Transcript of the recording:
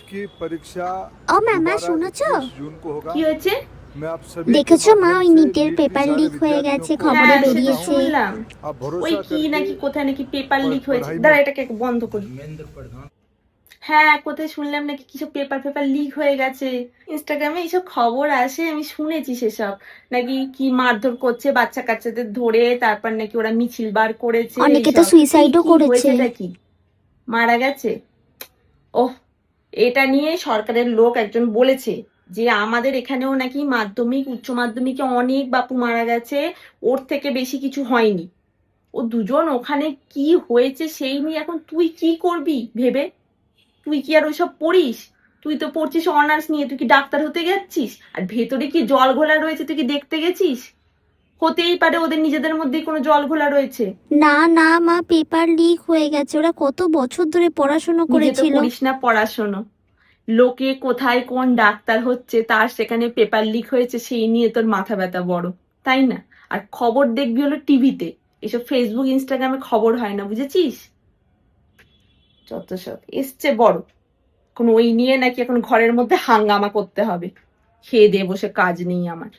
की परीक्षा ও মামা শুনেছো? 21 जून को होगा। কি হয়েছে? मैं आप सभी के দেখেছো মা माध्यम ওই से নিটের नीट পেপার सारे লিক হয়ে গেছে, विद्यार्थियों को খবরে হ্যাঁ, সে তো বেরিয়েছে। শুনলাম। आप ওই भरोसा কি নাকি करके কোথায় নাকি পেপার লিক হয়েছে। पढ़ाई দাঁড়া में এটাকে বন্ধ করি। হ্যাঁ, কোথায় শুনলাম নাকি কিছু পেপার লিক হয়ে গেছে। ইনস্টাগ্রামে এইসব খবর আসে, আমি শুনেছি সেসব। নাকি কি মারধর করছে বাচ্চা কাচ্চাদের ধরে, তারপর নাকি ওরা মিছিল বার করেছে অনেকে তো এইসব। সুইসাইডও কি করেছে। হয়েছেটা কি? মারা গেছে? ওহ, এটা নিয়ে সরকারের লোক একজন বলেছে যে আমাদের এখানেও নাকি মাধ্যমিক উচ্চ মাধ্যমিকে অনেক বাপু মারা গেছে, ওর থেকে বেশি কিছু হয়নি। ও দুজন ওখানে কি হয়েছে সেই নিয়ে এখন তুই কি করবি ভেবে? তুই কি আর ওইসব পড়িস? তুই তো পড়ছিস অনার্স নিয়ে, তুই কি ডাক্তার হতে যাচ্ছিস? আর ভেতরে কি জল ঘোলা রয়েছে তুই কি দেখতে গেছিস? হতেই পারে ওদের নিজেদের মধ্যেই কোনো জল ঘোলা রয়েছে। না না মা, পেপার লিক হয়ে গেছে, ওরা কত বছর ধরে পড়াশোনা নিজে তো করেছিল। করিস না পড়াশোনা, লোকে কোথায় কোন ডাক্তার হচ্ছে তার সেখানে পেপার লিক হয়েছে সেই নিয়ে তোর মাথা ব্যথা বড়, তাই না? আর খবর দেখবি হলো টিভিতে, এসব ফেসবুক ইনস্টাগ্রামে খবর হয় না, বুঝেছিস? যত সব এসছে বড়, এখন ওই নিয়ে নাকি এখন ঘরের মধ্যে হাঙ্গামা করতে হবে। খেয়ে দিয়ে বসে কাজ নেই আমার।